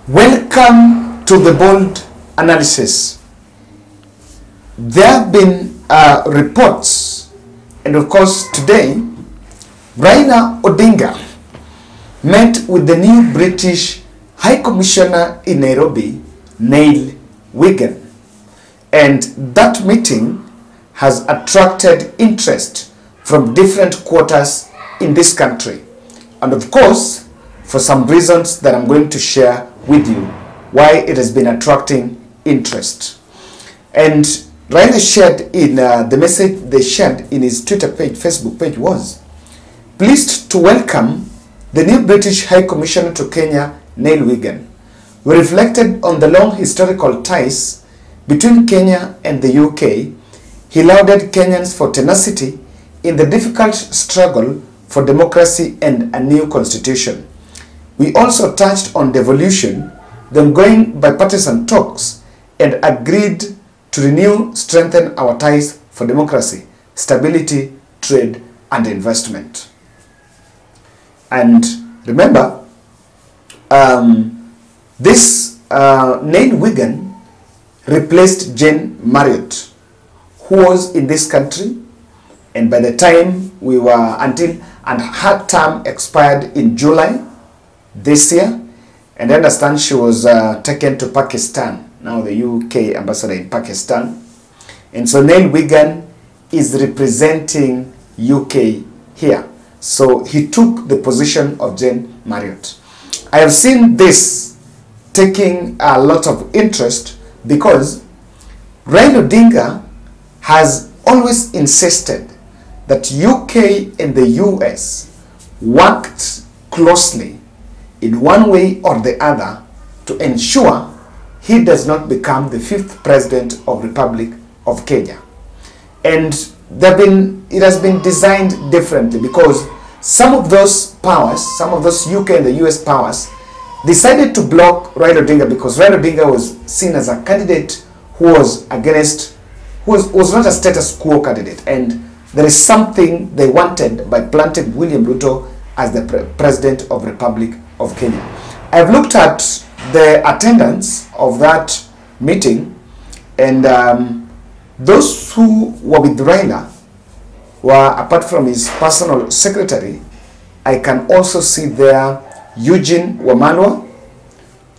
Welcome to the bold analysis. There have been reports, and of course today, Raila Odinga met with the new British High Commissioner in Nairobi, Neil Wigan, and that meeting has attracted interest from different quarters in this country, and of course, for some reasons that I'm going to share with you why it has been attracting interest. And Raila shared in the message they shared in his Twitter page, Facebook page was, pleased to welcome the new British High Commissioner to Kenya, Neil Wigan. We reflected on the long historical ties between Kenya and the UK. He lauded Kenyans for tenacity in the difficult struggle for democracy and a new constitution. We also touched on devolution, the ongoing bipartisan talks, and agreed to renew, strengthen our ties for democracy, stability, trade, and investment. And remember, this Neil Wigan replaced Jane Marriott, who was in this country, and by the time we were and her term expired in July this year, and I understand she was taken to Pakistan, now the UK ambassador in Pakistan. And so Neil Wigan is representing UK here. So he took the position of Jane Marriott. I have seen this taking a lot of interest because Raila Odinga has always insisted that UK and the US worked closely in one way or the other to ensure he does not become the 5th president of Republic of Kenya. And it has been designed differently because some of those powers, some of those UK and the US powers, decided to block Raila Odinga because Raila Odinga was seen as a candidate who was against, was not a status quo candidate. And there is something they wanted by planting William Ruto as the president of Republic of Kenya. I've looked at the attendance of that meeting, and those who were with Raila were, apart from his personal secretary, I can also see there Eugene Wamalwa,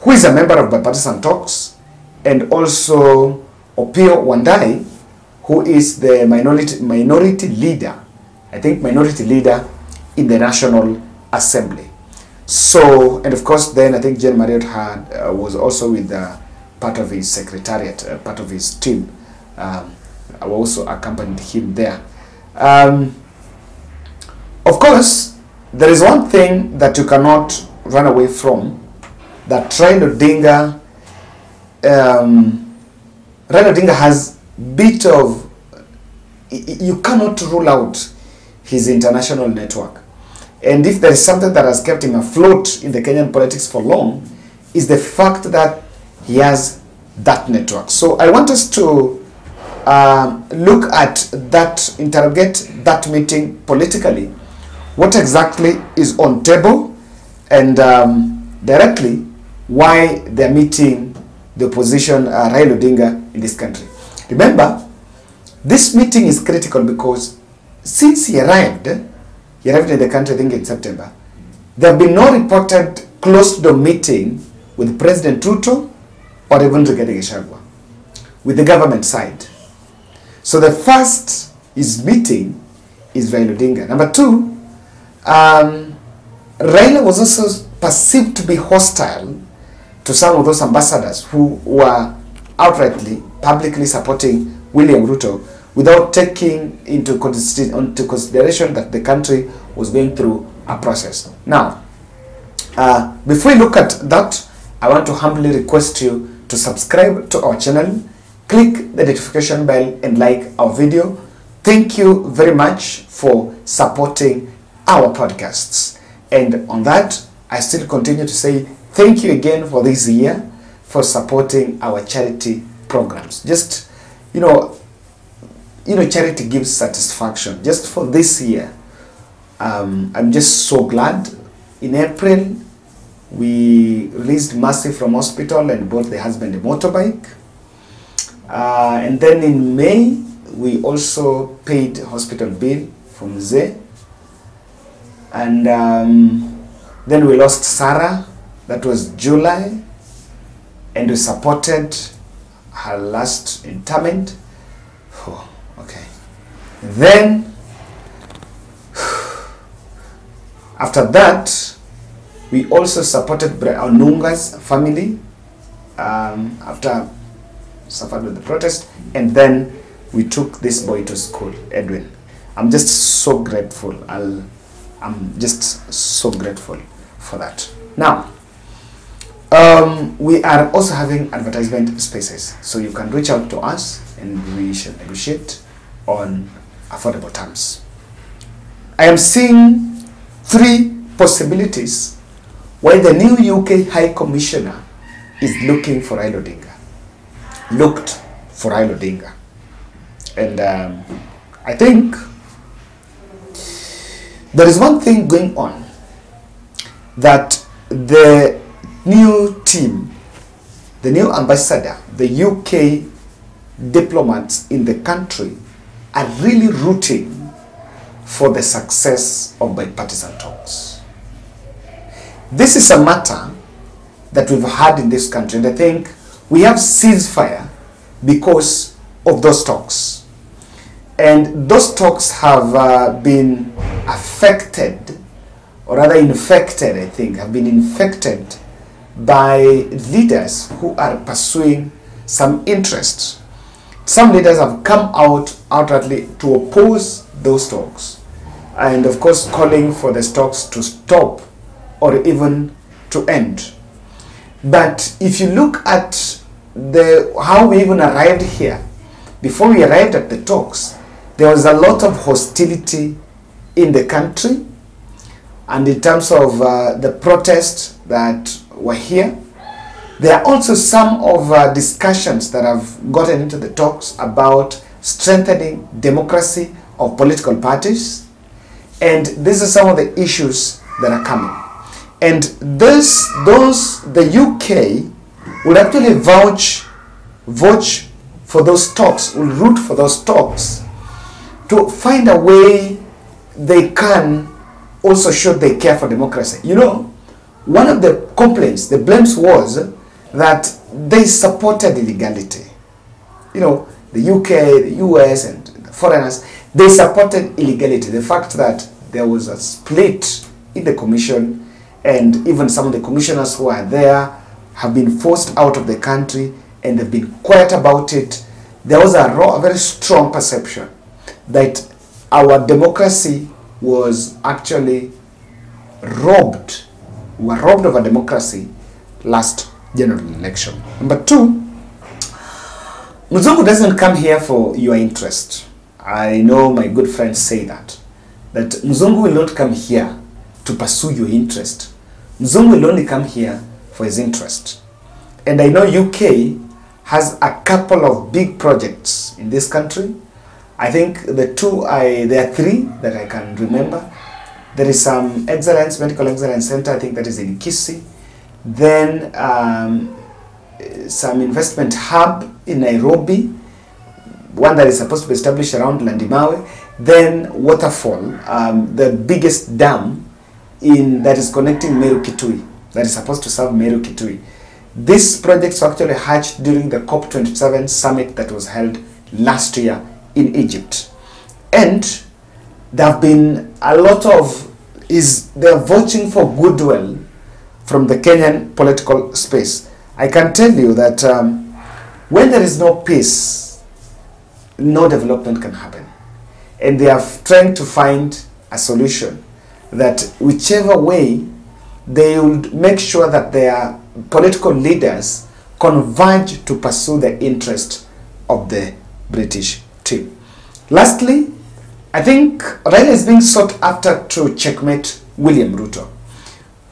who is a member of bipartisan talks, and also Opiyo Wandayi, who is the minority leader, I think minority leader in the National Assembly. So, and of course then I think Jane Marriott was also with part of his secretariat, part of his team. I also accompanied him there. Of course, there is one thing that you cannot run away from, that Raila Odinga has bit of, you cannot rule out his international network. And if there is something that has kept him afloat in the Kenyan politics for long, is the fact that he has that network. So I want us to look at that, interrogate that meeting politically. What exactly is on table, and directly why they're meeting the opposition, Raila Odinga, in this country. Remember, this meeting is critical because since he arrived in the country, I think in September, there have been no reported closed-door meeting with President Ruto or even Rigathi Gachagua, with the government side. So the first meeting is Raila Odinga. Number two, Raila was also perceived to be hostile to some of those ambassadors who were outrightly, publicly supporting William Ruto without taking into consideration that the country was going through a process. Now, before we look at that, I want to humbly request you to subscribe to our channel, click the notification bell, and like our video. Thank you very much for supporting our podcasts. And on that, I still continue to say thank you again for this year for supporting our charity programs. Just, charity gives satisfaction. Just for this year, I'm just so glad. In April, we released Mercy from hospital and bought the husband a motorbike. And then in May, we also paid hospital bill from Ze. And then we lost Sarah, that was July, and we supported her last interment. Oh, okay. Then, after that, we also supported Onunga's family after suffered with the protest, and then we took this boy to school, Edwin. I'm just so grateful. I'm just so grateful for that. Now, we are also having advertisement spaces, so you can reach out to us and we shall negotiate on affordable terms. I am seeing 3 possibilities why the new UK High Commissioner is looking for Raila Odinga. Looked for Raila Odinga. And I think there is one thing going on, that the new team, the new ambassador, the UK diplomats in the country are really rooting for the success of bipartisan talks. This is a matter that we've had in this country, and I think we have ceasefire because of those talks. And those talks have been affected, or rather infected, I think, have been infected by leaders who are pursuing some interests. Some leaders have come out outrightly to oppose those talks, and of course calling for the talks to stop or even to end. But if you look at how we even arrived here, before we arrived at the talks, there was a lot of hostility in the country, and in terms of the protests that were here, there are also some of discussions that have gotten into the talks about strengthening democracy of political parties, and these are some of the issues that are coming. And the UK will actually vouch for those talks, will root for those talks to find a way they can also show they care for democracy. You know, one of the complaints, the blames was that they supported illegality. You know, the UK, the US, and the foreigners, they supported illegality. The fact that there was a split in the commission, and even some of the commissioners who are there have been forced out of the country and they've been quiet about it. There was a very strong perception that our democracy was actually robbed. We were robbed of our democracy last general election. Number 2, Mzungu doesn't come here for your interest. I know my good friends say that Mzungu will not come here to pursue your interest. Mzungu will only come here for his interest. And I know UK has a couple of big projects in this country. I think there are 3 that I can remember. There is some medical excellence center, I think that is in Kisii. Then some investment hub in Nairobi, one that is supposed to be established around Landimawe. Then Waterfall, the biggest dam that is connecting Meru Kitui, that is supposed to serve Meru Kitui. These projects were actually hatched during the COP27 summit that was held last year in Egypt. And there have been a lot of, they are vouching for goodwill from the Kenyan political space. I can tell you that when there is no peace, no development can happen. And they are trying to find a solution that whichever way, they will make sure that their political leaders converge to pursue the interest of the British team. Lastly, I think Raila is being sought after to checkmate William Ruto.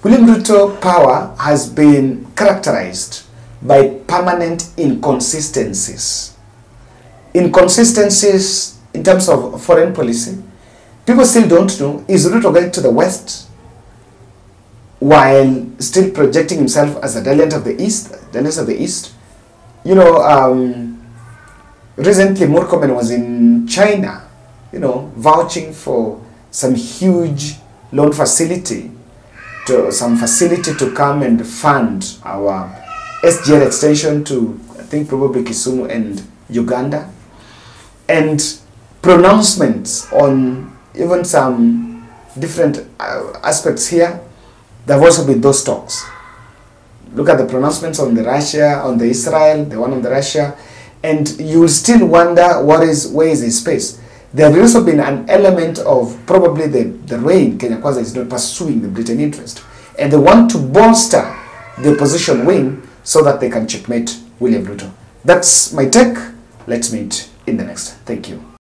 William Ruto's power has been characterized by permanent inconsistencies. Inconsistencies in terms of foreign policy. People still don't know, is Ruto going to the west while still projecting himself as a Dalian of the East, You know, recently Murkomen was in China, you know, vouching for some huge loan facility, to come and fund our SGR extension to, I think, probably Kisumu and Uganda. And pronouncements on even some different aspects here. There have also been those talks. Look at the pronouncements on the Russia, on the Israel, the one on the Russia, and you will still wonder where is his space. There has also been an element of probably the way Kenya Kwanza is not pursuing the Britain interest, and they want to bolster the opposition wing so that they can checkmate William Ruto. That's my take. Let's meet in the next. Thank you.